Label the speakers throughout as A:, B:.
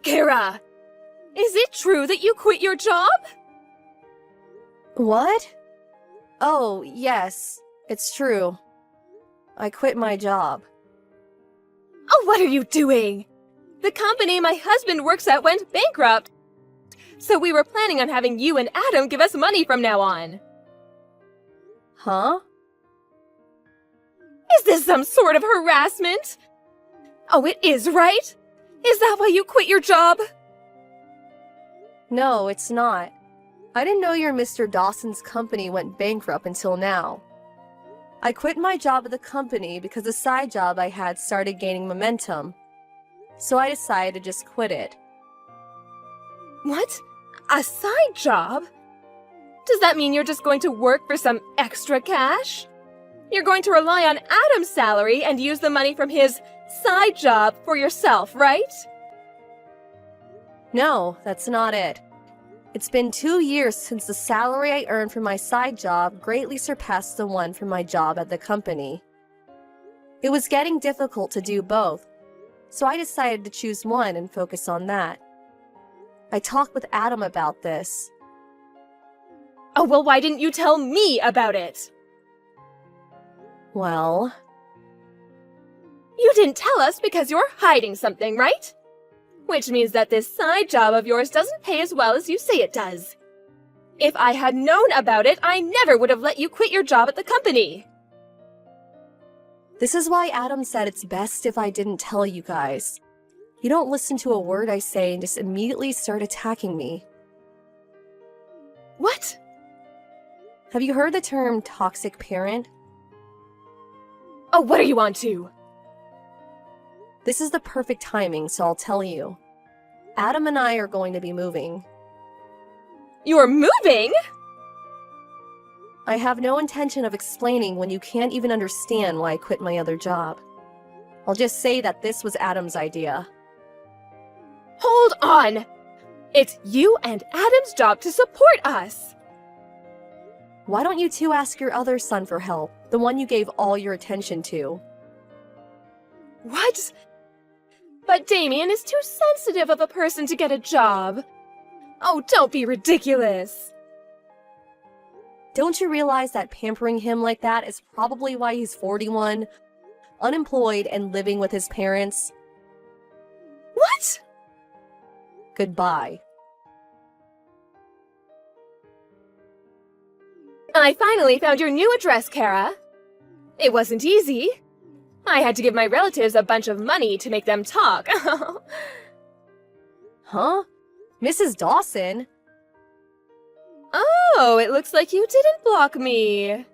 A: Kara! Is it true that you quit your job?
B: What? Oh, yes, it's true. I quit my job.
A: Oh, what are you doing? The company my husband works at went bankrupt. So we were planning on having you and Adam give us money from now on.
B: Huh?
A: Is this some sort of harassment? Oh, it is, right? Is that why you quit your job?
B: No, it's not. I didn't know your Mr. Dawson's company went bankrupt until now. I quit my job at the company because the side job I had started gaining momentum. So I decided to just quit it.
A: What? A side job? Does that mean you're just going to work for some extra cash? You're going to rely on Adam's salary and use the money from his side job for yourself, right?
B: No, that's not it. It's been 2 years since the salary I earned from my side job greatly surpassed the one from my job at the company. It was getting difficult to do both, so I decided to choose one and focus on that. I talked with Adam about this.
A: Oh, well, why didn't you tell me about it?
B: Well,
A: you didn't tell us because you're hiding something, right? Which means that this side job of yours doesn't pay as well as you say it does. If I had known about it, I never would have let you quit your job at the company.
B: this is why Adam said it's best if I didn't tell you guys. You don't listen to a word I say and just immediately start attacking me.
A: What?
B: Have you heard the term toxic parent?
A: Oh, what are you on to?
B: This is the perfect timing, so I'll tell you. Adam and I are going to be moving.
A: You're moving?
B: I have no intention of explaining when you can't even understand why I quit my other job. I'll just say that this was Adam's idea.
A: Hold on! It's you and Adam's job to support us.
B: Why don't you two ask your other son for help, the one you gave all your attention to?
A: What? But Damien is too sensitive of a person to get a job. Oh, don't be ridiculous.
B: Don't you realize that pampering him like that is probably why he's 41, unemployed, and living with his parents?
A: What?
B: Goodbye.
A: I finally found your new address, Kara. It wasn't easy. I had to give my relatives a bunch of money to make them talk.
B: Huh? Mrs. Dawson?
A: Oh, it looks like you didn't block me.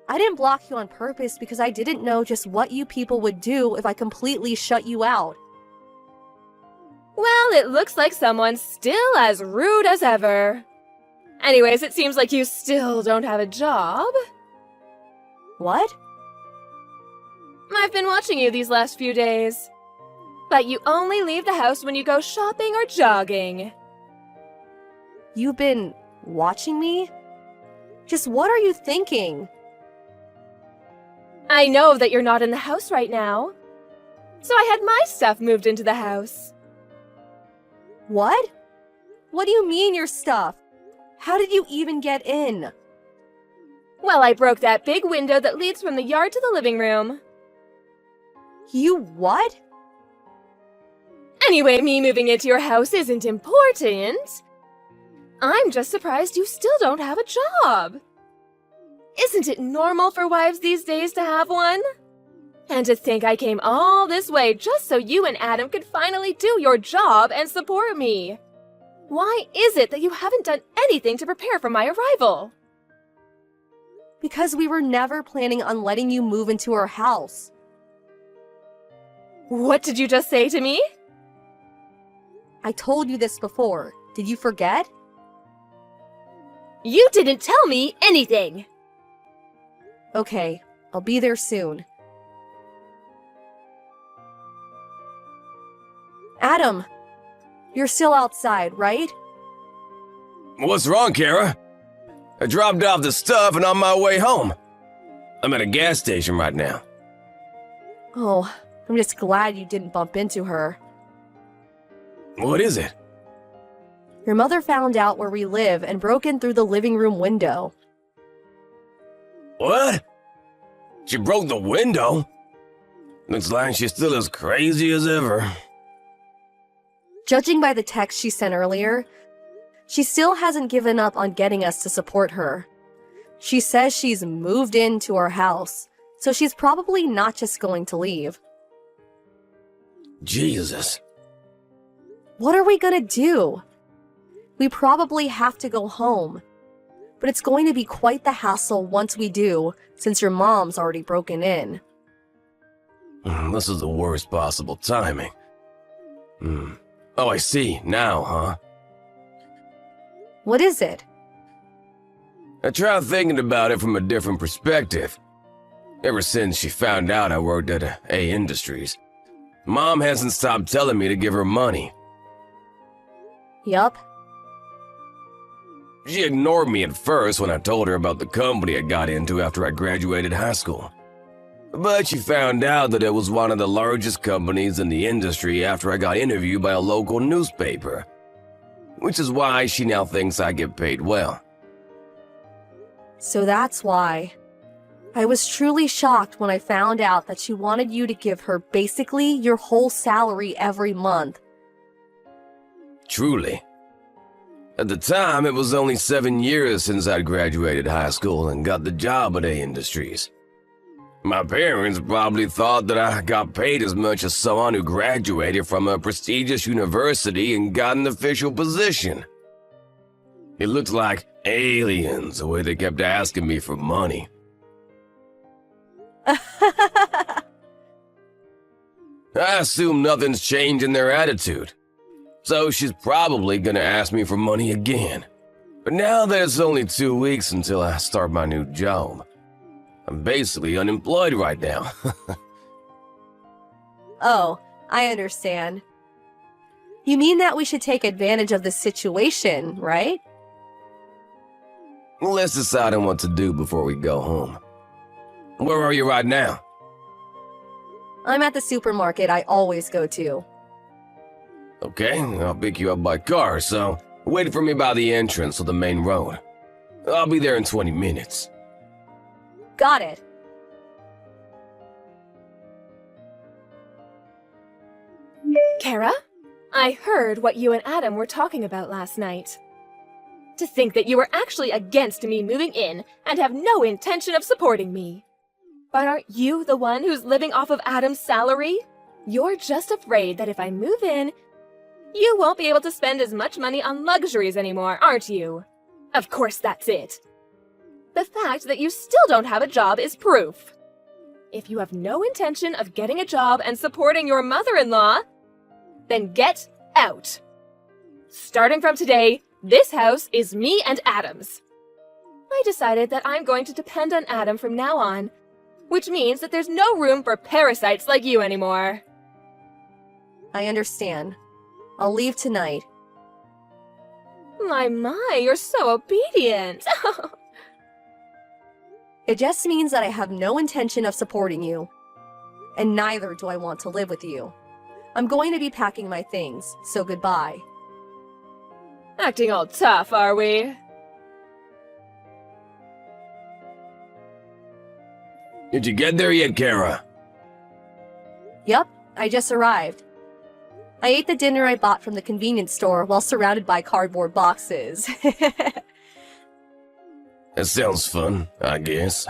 B: I didn't block you on purpose because I didn't know just what you people would do if I completely shut you out.
A: Well, it looks like someone's still as rude as ever. Anyways, it seems like you still don't have a job.
B: What?
A: I've been watching you these last few days. But you only leave the house when you go shopping or jogging.
B: You've been watching me? Just what are you thinking?
A: I know that you're not in the house right now. So I had my stuff moved into the house.
B: What? What do you mean your stuff? How did you even get in?
A: Well, I broke that big window that leads from the yard to the living room.
B: You what?
A: Anyway, me moving into your house isn't important. I'm just surprised you still don't have a job. Isn't it normal for wives these days to have one? And to think I came all this way just so you and Adam could finally do your job and support me. Why is it that you haven't done anything to prepare for my arrival?
B: Because we were never planning on letting you move into our house.
A: What did you just say to me?
B: I told you this before. Did you forget?
A: You didn't tell me anything.
B: Okay, I'll be there soon. Adam, you're still outside, right?
C: What's wrong, Kara? I dropped off the stuff and on my way home. I'm at a gas station right now.
B: Oh, I'm just glad you didn't bump into her.
C: What is it?
B: Your mother found out where we live and broke in through the living room window.
C: What? She broke the window? Looks like she's still as crazy as ever.
B: Judging by the text she sent earlier, she still hasn't given up on getting us to support her. She says she's moved into our house, so she's probably not just going to leave.
C: Jesus.
B: What are we gonna do? We probably have to go home, but it's going to be quite the hassle once we do, since your mom's already broken in.
C: This is the worst possible timing. Oh, I see. Now, huh?
B: What is it?
C: I tried thinking about it from a different perspective. Ever since she found out I worked at A Industries, Mom hasn't stopped telling me to give her money.
B: Yup.
C: She ignored me at first when I told her about the company I got into after I graduated high school. But she found out that it was one of the largest companies in the industry after I got interviewed by a local newspaper. Which is why she now thinks I get paid well.
B: So that's why. I was truly shocked when I found out that she wanted you to give her basically your whole salary every month.
C: Truly. At the time, it was only 7 years since I'd graduated high school and got the job at A Industries. My parents probably thought that I got paid as much as someone who graduated from a prestigious university and got an official position. It looked like aliens the way they kept asking me for money. I assume nothing's changed in their attitude. So she's probably gonna ask me for money again. But now that it's only 2 weeks until I start my new job, I'm basically unemployed right now.
B: Oh, I understand. You mean that we should take advantage of the situation, right?
C: Let's decide on what to do before we go home. Where are you right now?
B: I'm at the supermarket I always go to.
C: Okay, I'll pick you up by car, so wait for me by the entrance of the main road. I'll be there in 20 minutes.
B: Got it.
A: Kara, I heard what you and Adam were talking about last night. To think that you were actually against me moving in and have no intention of supporting me. But aren't you the one who's living off of Adam's salary? You're just afraid that if I move in, you won't be able to spend as much money on luxuries anymore, aren't you? Of course that's it. The fact that you still don't have a job is proof. If you have no intention of getting a job and supporting your mother-in-law, then get out. Starting from today, this house is me and Adam's. I decided that I'm going to depend on Adam from now on, which means that there's no room for parasites like you anymore.
B: I understand. I'll leave tonight.
A: My, you're so obedient.
B: It just means that I have no intention of supporting you. And neither do I want to live with you. I'm going to be packing my things, so goodbye.
A: Acting all tough, are we?
C: Did you get there yet, Kara?
B: Yup, I just arrived. I ate the dinner I bought from the convenience store while surrounded by cardboard boxes.
C: That sounds fun, I guess.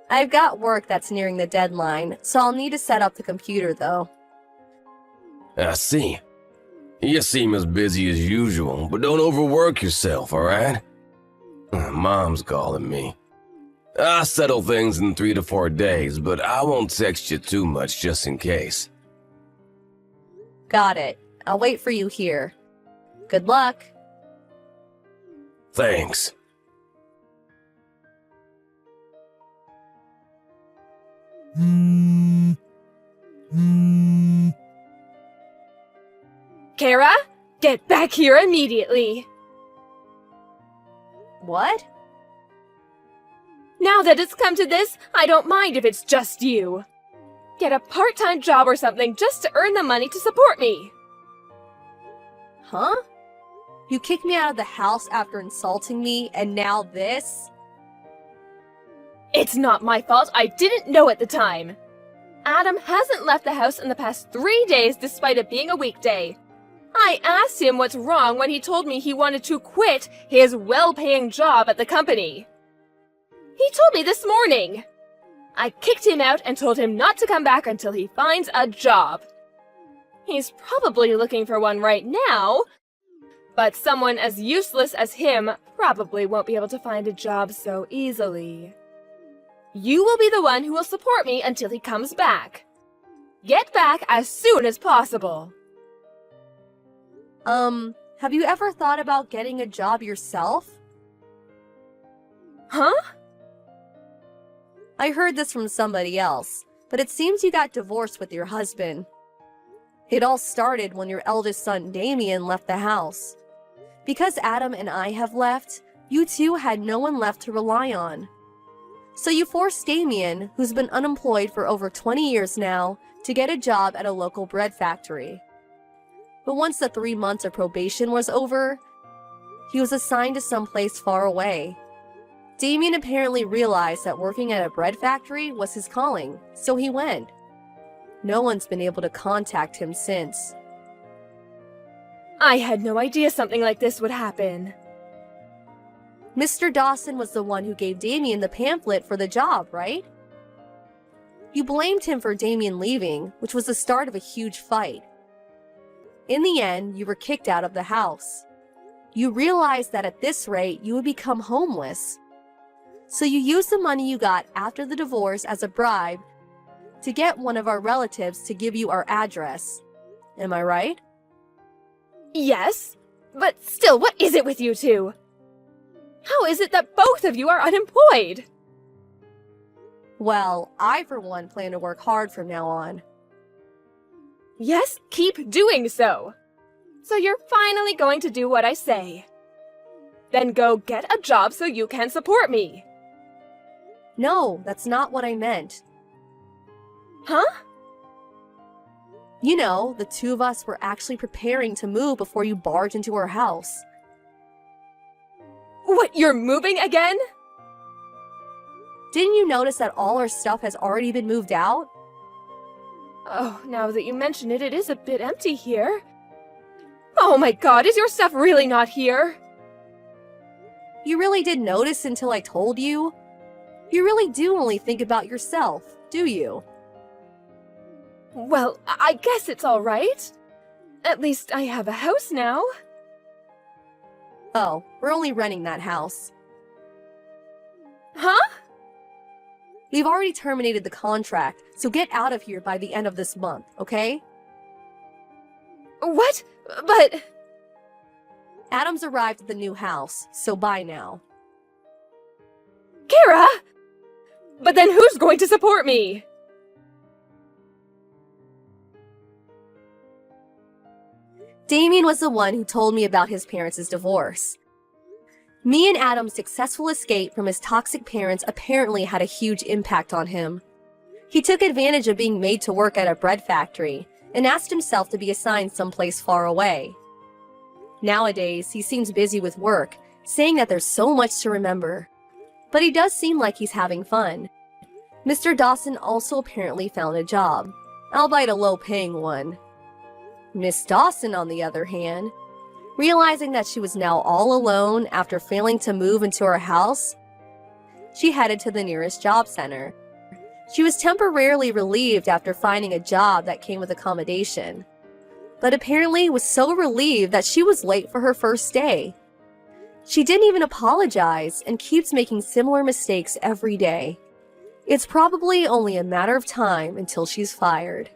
B: I've got work that's nearing the deadline, so I'll need to set up the computer though.
C: I see. You seem as busy as usual, but don't overwork yourself, alright? Mom's calling me. I'll settle things in 3 to 4 days, but I won't text you too much just in case.
B: Got it. I'll wait for you here. Good luck.
C: Thanks.
A: Kara, get back here immediately.
B: What?
A: Now that it's come to this, I don't mind if it's just you. Get a part-time job or something just to earn the money to support me.
B: Huh? You kicked me out of the house after insulting me, and now this?
A: It's not my fault. I didn't know at the time. Adam hasn't left the house in the past 3 days despite it being a weekday. I asked him what's wrong when he told me he wanted to quit his well-paying job at the company. He told me this morning. I kicked him out and told him not to come back until he finds a job. He's probably looking for one right now, but someone as useless as him probably won't be able to find a job so easily. You will be the one who will support me until he comes back. Get back as soon as possible.
B: Have you ever thought about getting a job yourself?
A: Huh?
B: I heard this from somebody else, but it seems you got divorced with your husband. It all started when your eldest son Damien left the house. Because Adam and I have left, you two had no one left to rely on. So you forced Damien, who's been unemployed for over 20 years now, to get a job at a local bread factory. But once the 3 months of probation was over, he was assigned to someplace far away. Damien apparently realized that working at a bread factory was his calling, so he went. No one's been able to contact him since.
A: I had no idea something like this would happen.
B: Mr. Dawson was the one who gave Damien the pamphlet for the job, right? You blamed him for Damien leaving, which was the start of a huge fight. In the end, you were kicked out of the house. You realized that at this rate, you would become homeless. So you used the money you got after the divorce as a bribe to get one of our relatives to give you our address. Am I right?
A: Yes, but still, what is it with you two? How is it that both of you are unemployed?
B: Well, I for one plan to work hard from now on.
A: Yes, keep doing so. So you're finally going to do what I say. Then go get a job so you can support me.
B: No, that's not what I meant.
A: Huh?
B: You know, the two of us were actually preparing to move before you barged into our house.
A: What, you're moving again?
B: Didn't you notice that all our stuff has already been moved out?
A: Oh, now that you mention it, it is a bit empty here. Oh my god, is your stuff really not here?
B: You really didn't notice until I told you? You really do only think about yourself, do you?
A: Well, I guess it's all right. At least I have a house now.
B: Oh, we're only renting that house.
A: Huh?
B: We've already terminated the contract, so get out of here by the end of this month, okay?
A: What? But...
B: Adam's arrived at the new house, so bye now.
A: Kara! But then who's going to support me?
B: Damien was the one who told me about his parents' divorce. Me and Adam's successful escape from his toxic parents apparently had a huge impact on him. He took advantage of being made to work at a bread factory and asked himself to be assigned someplace far away. Nowadays, he seems busy with work, saying that there's so much to remember. But he does seem like he's having fun. Mr. Dawson also apparently found a job, albeit a low-paying one. Miss Dawson, on the other hand, realizing that she was now all alone after failing to move into her house, she headed to the nearest job center. She was temporarily relieved after finding a job that came with accommodation, but apparently was so relieved that she was late for her first day. She didn't even apologize and keeps making similar mistakes every day. It's probably only a matter of time until she's fired.